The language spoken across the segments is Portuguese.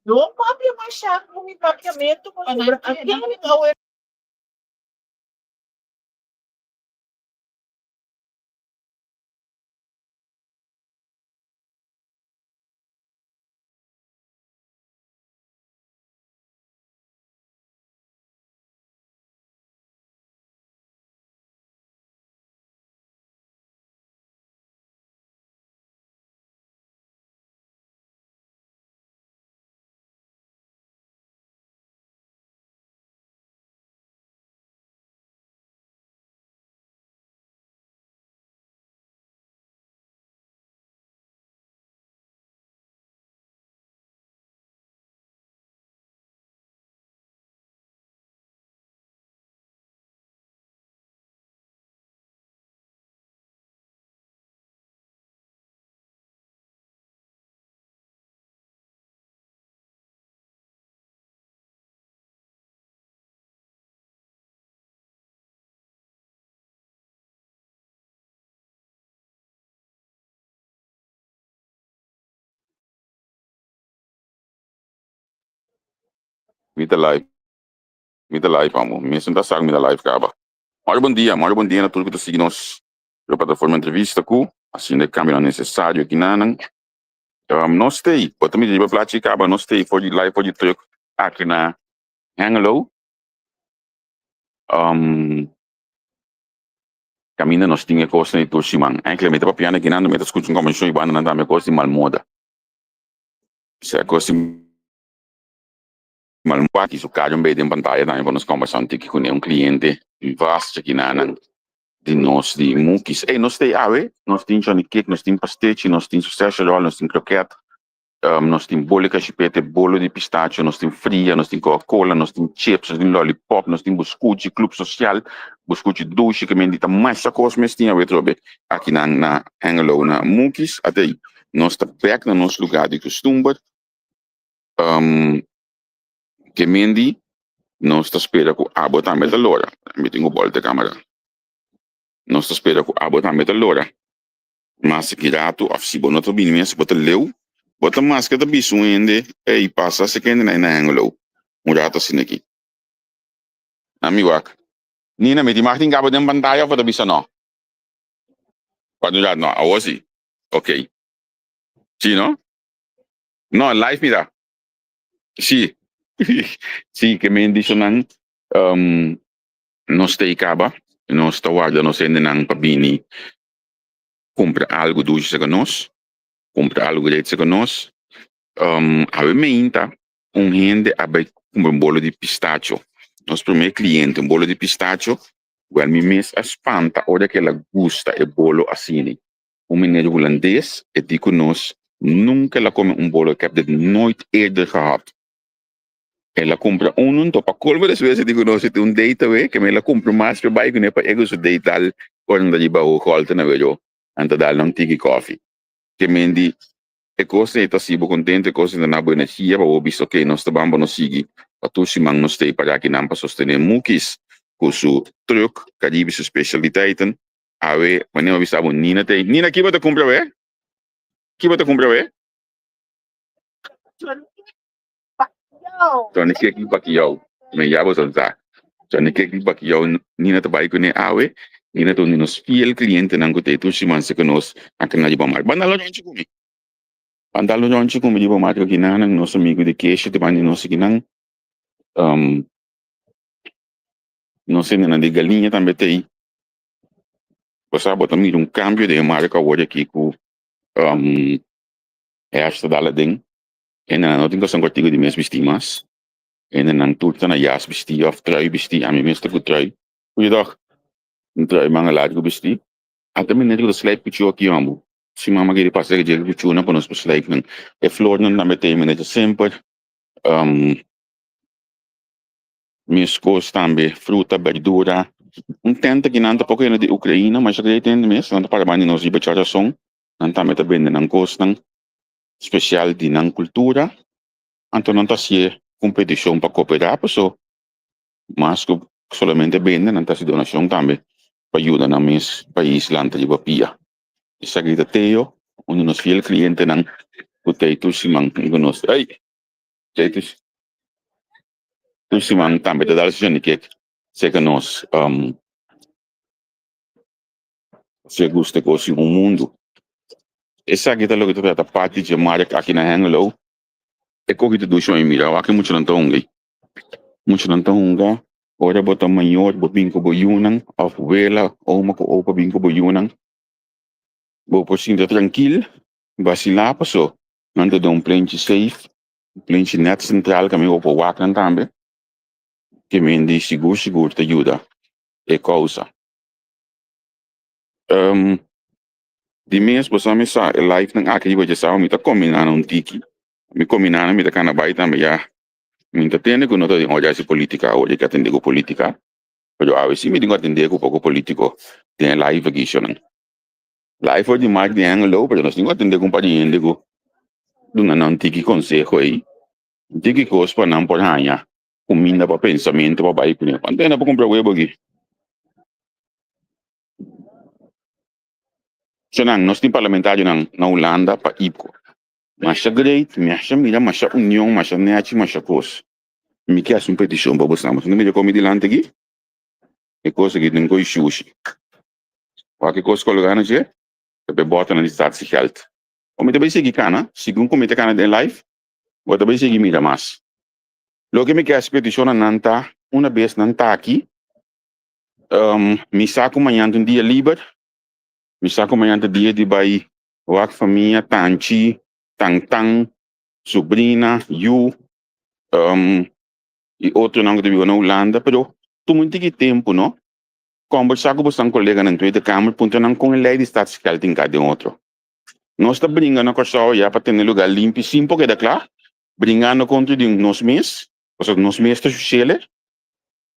No papia machado no papiamento com aquele não é Mita live, amo. Mesmo da saga, mita live, caba. Mora bom dia na tudo que está seguindo nós pela plataforma entrevista com, assim, de câmera necessário aqui na nós tem, eu também digo para caba, nós tem, for de live, for de truck, aqui na Hangelo, caminha nós tinha coisa de Torsimang, eigenlijk met de papiana aqui na, met escuta como show e banda na dame coisa de malmoda. Se a coisa malmoda, que isso cai bem de pantalla, daí vamos conversar aqui com cliente, vasto aqui na de nós de mukis. Nós tem ave, nós tem Johnny Cake, nós tem pastete, nós tem sucesso roll, nós tem croquete, nós tem bolo de cachepete, bolo de pistache, nós tem fria, nós tem Coca-Cola, nós tem chips, nós tem lollipop, nós tem biscoito, clube social, biscoito doce, que me dita mais coisa, mas tem a ver aqui na Hengelo, na mukis, até aí. Nós está back no nosso lugar de costume, que me di, nós está espera com a botar a lora, me tenho o bolo de câmera. Nós está espera com a botar a lora. Mas que rato, of si bono to bin mes bota leu, bota máscara da bisu ende, e passa se que na Hengelo. Rato assim aqui. Amigo, Nina me di martin gabo den pantalla para bisa no. Quando já não, assim. Ok. Sim, não? Não, live mira. Sim. Sim, que me dice nang nós te acaba, nós te guarda, nós ainda nang pabini compra algo doce com nós, compra algo leite com nós. A me inta gente abe compra bolo de pistacho. Nosso primeiro cliente, bolo de pistacho, well, me mes espanta, ora que ela gusta e bolo assim. Meneer holandês, e digo nós, nunca ela come bolo, ik heb dit nooit eerder gehad. Ela compra topa colva das vezes digo nós, se tem date away, que ela compra mais para baixo, né, para ego su date tal, quando de baú colta na vejo, anta dal não tiki coffee. Que mendi, e coisa está sibo contente, coisa na na boa energia, para o visto que nós também não sigue, para tu se mang nós tem para que não para sostener mukis, com su truck, caribe su specialiteiten, awe, wanneer we saben Nina tem, Nina, que você compra we? Que você compra we? Johnny Cake Pacquiao, me llamo Sonsa. Johnny Cake Pacquiao, Nina trabalha com ele, awe, Nina tem nos fiel cliente na que tu se manse que nós aqui na Libamar. Bandalo onde comi? Bandalo onde comi Libamar que na nosso amigo de queixa de bani nosso que não, não sei na de galinha também tem. Você bota também cambio de marca hoje aqui com esta dala ding. E na não tem que ser contigo de mês vestir mais. E na tudo na jas vestir of trui vestir, a mim mesmo que trui. Goeiedag. Trui manga largo vestir. Até me negro slide pichu aqui amo. Se mama que ele passa que ele pichu na para nós slide não. E flor não na mete me neta sempre. Minhas coisas também, fruta, verdura. Tenta que não tá pouco de Ucrânia, mas já tem mesmo, não tá para bani nós de bacharação. Não tá meta bem na costa especial de na cultura. Então não tá se competição para cooperar, pessoal. Mas que solamente vende, não tá se donação também para ajudar na mes país lá de Bapia. Essa grita teo, onde nos fiel cliente não Kutay tu simang gunos. Ay, tu simang tambe te dal sini kek. Secanos se gusta cosi o mundo. Essa aqui tá logo tu tá parte de marca aqui na Hanglo. É corrida do chão em mira, aqui muito não tá ungai. Muito não tá unga. Ora bota maior, bo binko bo yunang, of wela, ou mako opa binko bo yunang. Bo por sinta tranquilo, vacilar passou. Não te dá plente safe, plente net central kami opa wakan tambe. Que mendi seguro te ajuda. É causa. Die mens besame sa life ng aki ba sa mi ta kombinana un tiki. Mi kombinana mi ta kana baita mi ya. Mi ta tiene ko no to oja si politika o ka tende ko politika. Pero a veces mi dingo atende ko poco politiko. Tiene life aqui shonan. Life o di mag di anglo pero nos dingo atende ko pa di ende ko. Duna nan tiki consejo aí. Tiki kos pa nan por hanya. Kuminda pa pensamento pa bai kunya. Antena pa comprar webo aqui. Shonan nos tin parlamentário na Holanda pa IPCO. Masha great, masha mira, masha união, masha neati, masha kos. Mi quer um petição para você, mas não me come de lante aqui. É coisa que não coi sushi. Qualquer coisa que eu ganho, é para botar na lista de geld. O me também seguir cana, segundo como te cana de live, vou também seguir mira mais. Lo que me quer petição na nanta, uma vez nanta aqui, me saco amanhã um dia livre, me saco amanhã um dia de vai, a família, tanti, tang, sobrinha, you, e outro não que vive na Holanda, pero tu muito que tempo, não? Conversar com você, colega na Tweede Kamer, punto não com ele de staat fiscal tem cada outro. Nós está brincando com a já para ter lugar limpo, sim, porque é claro, brincando contra nós mesmos, ou nós mesmos está sucedendo.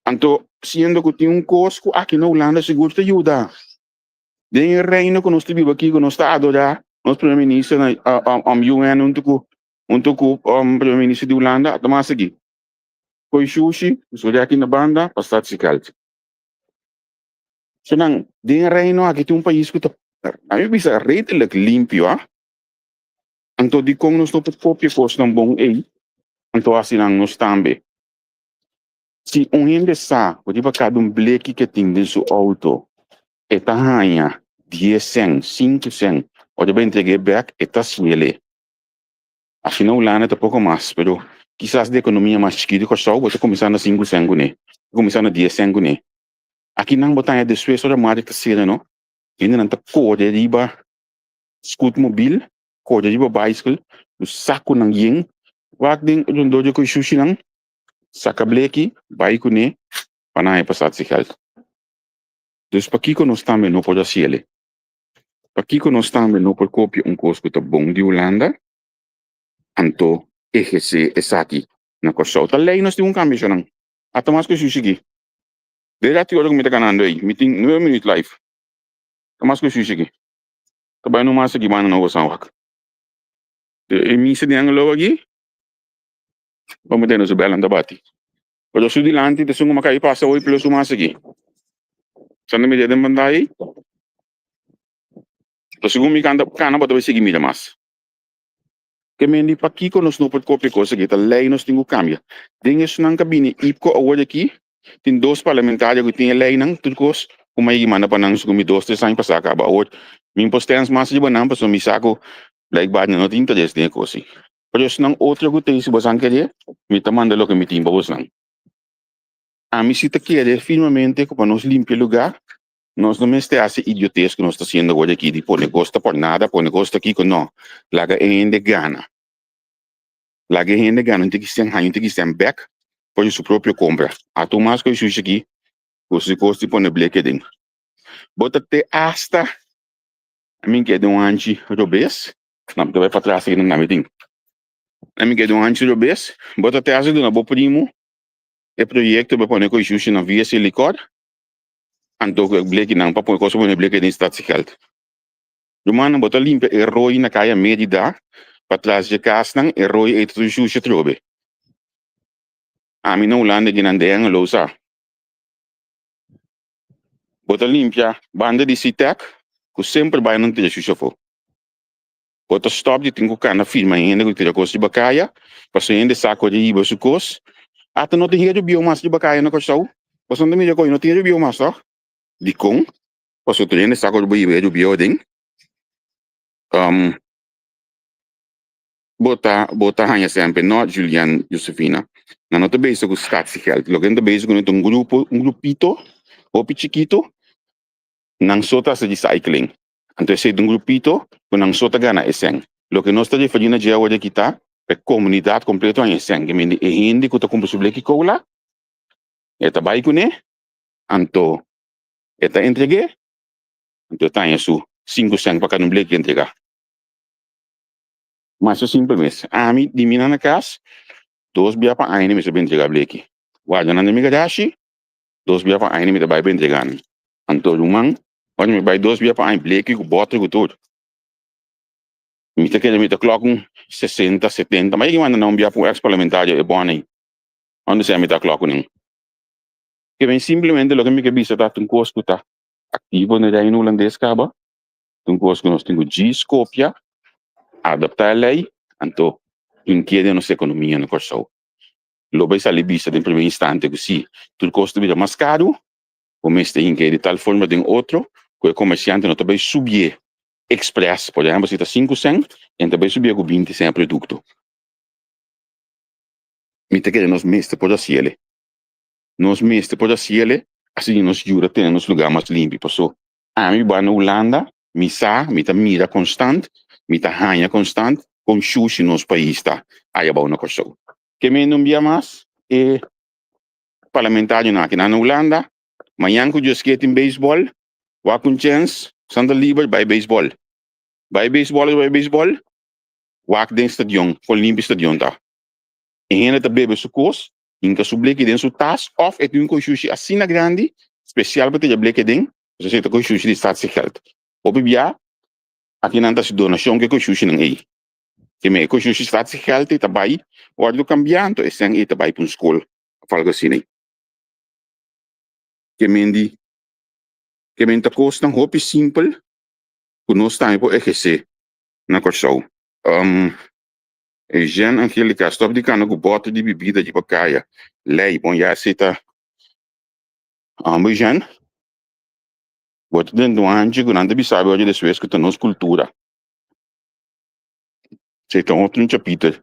Então, sendo que tem custo aqui na Holanda, seguro te ajuda. Tem reino que nós vivemos aqui, que nós está adorar, nosso primeiro-ministro, UN, primeiro-ministro de Holanda, está mais aqui. Coi sushi, estou aqui na banda, para staat fiscal. Senang, di reino aqui tem país que a mim bisa redelijk limpio, anto di kong nos top kopje kos ng bong anto asinang nos tambe. Si hindi sa, pwede ba kadong bleki que tem din su auto, eta hanya, 10 cent, 5 cent, o de ba entregue back, eta siele. Assim não lá, tá pouco mais, pero quizás de economia mais chiquita, que só vou começar na 5 cent, começar na 10 cent, aqui não botar é de sueso da marca que seja, não? Ainda não tá cor riba, scootmobiel, cor riba bicycle, o saco ng ying, wag din yung dojo ko sushi nang, saka bleki, bike ne, panay pasat si health. Dus pakiko nos tambe no por asiele. Pakiko nos tambe no por kopje un kosko ta bong di Holanda, anto EGC esaki, na koso. Talay nos di un cambio siya nang, atamas ko sushi gi. Derati orog mita kanando meeting 9 minute live. Tamas ko sushi gi. Tabay no masa gimana na wasawak. De misa di ang lowa gi, pamatay sa belang tabati. Pero su dilanti, te sungo makaipasa hoy pelo sumasagi. Sana mi dedem bandai. To siguro mi kana ba to sige mi mas. Que mendi pa kiko nos no pot kopje ko sige ta lei nos tingu cambia. Dinges nang kabini ipko award aqui. Tin dos parlamentários que tinha lei nang turcos kuma gimana pa nang sugumi dos tres anos pasaka ba award. Min postens mas di ba nang paso mi sako like bad na no tin interesse din ko si. Pero nang outro que tem se bosan querer, mi tamanda lo que mi timba bosan. A mí si te quiere firmemente como nos limpia el lugar, nos no me esté hace idiotez que nos está haciendo hoy aquí, de pone costa por nada, pone costa aquí con no, la que gente gana. La que gente gana, tem que estar back por su propio compra. A tu más que eu sushi aqui, você costa pone bleque dentro. Bota te hasta, a mim que é de anti robês, não, tu vai para trás aqui na minha a mim que é de anti robês, bota te hasta de uma boa primo, e proyecto para poner coi sushi na via silicor, anto que bleki nang papo ko so bleki din stadsgeld. Dumana bota limpa e roi na kaya medida patras de kas nang e roi e tu sushi trobe. Ami no lande ginande ang losa. Bota limpia banda di sitek ku sempre vai non te sushi fo. Bota stop de tingo kana firma ainda que tira coisa de bacaia, passou ainda saco de iba su cos. Até não tem de biomassa de bacaia na coisa. Passou não me já coi não tem de biomassa. De com, passou tu ainda saco de iba de bioding. Bota hanya sempre not Julian Josefina. Na nota base com statsgeld. Lo que nota base com um grupo, grupito, ou chiquito, nang sota sa recycling. Então esse grupito, com nang sota gana eseng. Lo que nós estamos fazendo já hoje aqui tá, é comunidade completa em eseng. Que me é hindi que tá com possible que cola, é tá baik né? Anto, é tá entregue, anto tá isso 5 cent para cada blake entregar. Mas é simples mesmo. A mim, de mim na casa, 2 biar pa aini me sabi entregar blake. Wajan na mi gadashi, 2 biar pa aini me tá baik entregar. Anto rumang, onde me vai 2 biar pa aini blake com bota com tudo. Me tá querendo me tá colocar 60, 70, mas que manda não biar para ex-parlamentário é bom aí. Onde se me tá colocando? Que vem simplesmente lo que me que bisa tá um curso tá ativo na daí no holandês caba. Um curso que nós temos de Skopje, adaptar a lei, então inquieta nossa economia no curso. Lo vai sair bisa de primeiro instante que se tudo custa vida mais caro, o mês tem que de tal forma de outro, que o comerciante não também subir express, por exemplo, se tá 5 cent, e também subir com 20 cent produto. Me te querendo nos mestre por assim nos mestre por assim assim nos ajuda a ter nos lugar mais limpo, passou. A mim vai na Holanda, me sa, me tá mira constante, me tá hanha constante, com sushi nos país tá, aí é bom na coisa. Que me não via mais, é parlamentário na aqui na Holanda, manhã que eu skate em beisebol, wa com chance, Santa Liber, vai beisebol, wa dentro stadion, com limpo stadion tá. E ainda tá bebe su cos, inca su bleke den su tas, of et un sushi assim na grande, especial para ter bleke den, você sei que sushi de statsgeld. Op bia, aqui não tá se donação que sushi não é. Que me sushi statsgeld e tabai, ordo cambiando, e sem e tabai para escola, falga assim né. Que mendi, que menta costa um hopi simple, que nós tá por EGC na corsão. E Jean Angelica, stop de cana com bota de bebida de bacaia. Lei, bom, já aceita. Mas Jean, bota dentro do anjo, que não deve saber hoje desse vez que tá nos cultura. Você tem outro capítulo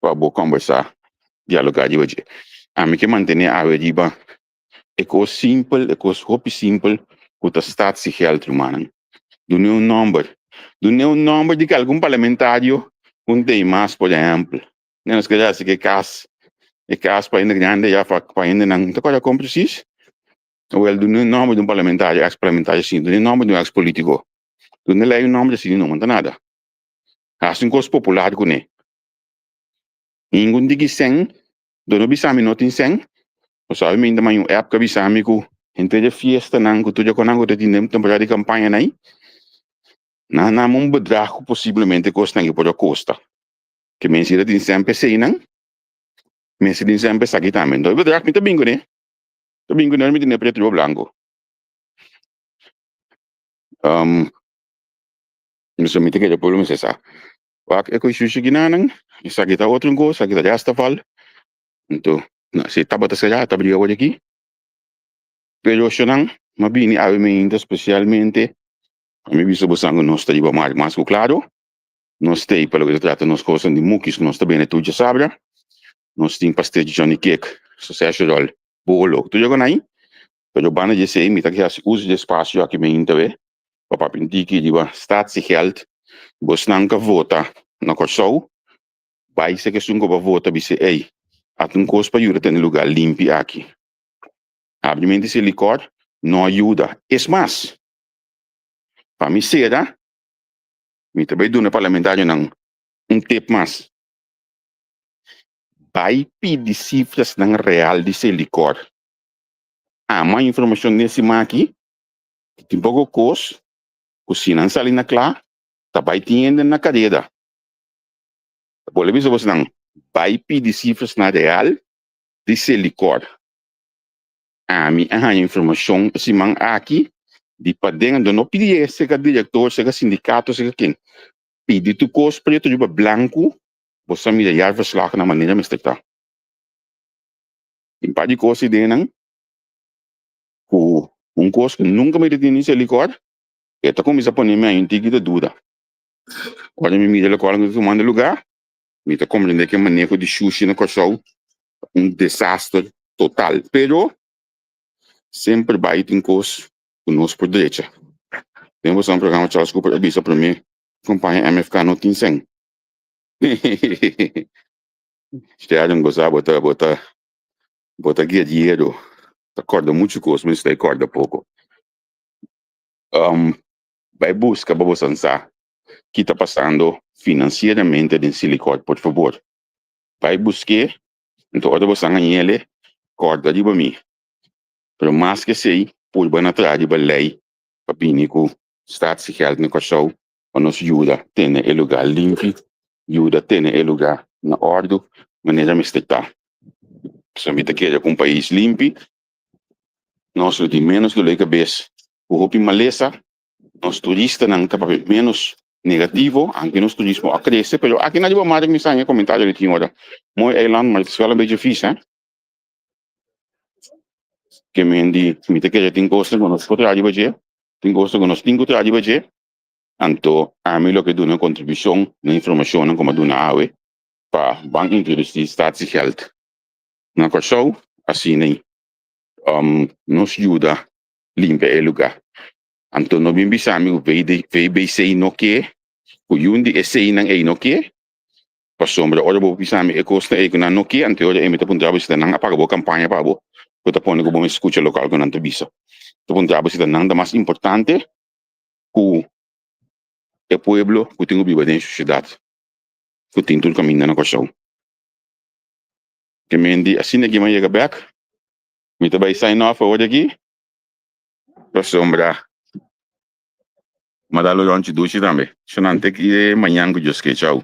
para boa conversar, dialogar de hoje. A mim que manter a veriba, é coisa simples, é coisa hopi simples, que tá statsgeld humano. Do nenhum número de que algum parlamentário um tem mais, por exemplo. Não nos quer dizer que caso para ainda grande já para ainda não está quase como precis. Well, do nome de um parlamentário, ex-parlamentário sim, do nome de um ex-político. Do não lei o nome assim não manda nada. Assim coisa popular com ele. Ninguém diz sem, do não bisami não tem sem. O sabe me ainda mais um época bisami com entre de festa não, que tu já conhece que tem temporada de campanha aí. Na um bedrag possivelmente custa que pode custa. Que mensen die sempre zijn, mensen die sempre sakit amen. Do bedrag met de bingo né? De bingo né met de preto blanco. Isso me tem que problema é essa. Wak é que sushi ginanang, sakit a outro go, sakit a jasta fal. Então, se tabata se já tabriga hoje aqui. Pero xonang, mabini ave me ainda especialmente a mim visto buscando nós tá mais claro. Nós tem pelo que trata nos coisas de mukis, nós também é tudo sabra. Nós tem pastel de Johnny Cake, sucesso rol, bolo. Tu joga aí? Pero bana de sei, me tá que uso de espaço aqui me interve. Para permitir que diba statsgeld, bos nanka vota na corsou. Vai ser que sungo ba vota bise ei. At um cos para ajuda ter lugar limpo aqui. Obviamente esse licor não ajuda. Es mais, para mim será, me também do parlamentário não tip mais. Vai pedir cifras ng real desse licor. Mais informação nesse aqui, que tem pouco custo, cozinhando salina clara, vai tendo na cadeia. Por isso você não vai pedir cifras na real desse licor. A informação esse aqui, de para dentro, não pedir se que diretor, se que sindicato, se que quem. E de tu cos preto juba blanco, você mira jaar verslagen na maneira me está. Em pá de coisa denang, ku cos que nunca me detém nesse licor, eta começa a poner minha intiga de dúvida. Quando me mira licor no tomando lugar, me tá compreendendo que manejo de sushi no cachorro desastre total. Pero sempre vai ter cos conosco por direita. Temos um programa Charles Cooper avisa para mim, companhia MFK no tem sem. Estiaram gozar bota guerreiro. Acorda muito coisa, mas acorda pouco. Vai buscar para você pensar que está passando financeiramente em Silicor, por favor. Vai buscar, então hora você ganha ele, corda de mim. Pero mais que sei, por bem atrás de lei, para pinico, staatssicherheid no cachorro, nos ajuda a ter o lugar limpo, ajuda a ter o lugar na ordem, maneira me está. Se a gente quer um país limpo, nós de menos do que cabeça. O roupa maleza, nós turistas não tá menos negativo, aunque nos turismo a crescer, pero aqui na diba mais me sai comentário de tinha hora. Mooi eiland, maar het is wel een beetje vies, hè? Que me te quer tem gosto com nós contra a baje, tem gosto com nós tem contra a baje. Anto a mim lo que dá uma contribuição na informação como dá na AWE para banco introduzir staatssicherheid. Na cachorro, assim nem nos ajuda limpar o lugar. Anto no bem bisami o VBC no que, o yundi esse não é no que, para sombra ora bo bisami e costa e na no que, ante ora emita punta bisa nang apaga bo campanha para bo, kota pone ko bo escucha local con anto bisa. To punta bisa nang da mais importante, o pueblo que tem viva dentro da sociedade, que tem tudo caminho na coração. Que mendi assim que me chega back, me tá vai sign off hoje aqui, para sombra. Madalo longe dushi também. Sonante que amanhã que eu esqueci. Tchau.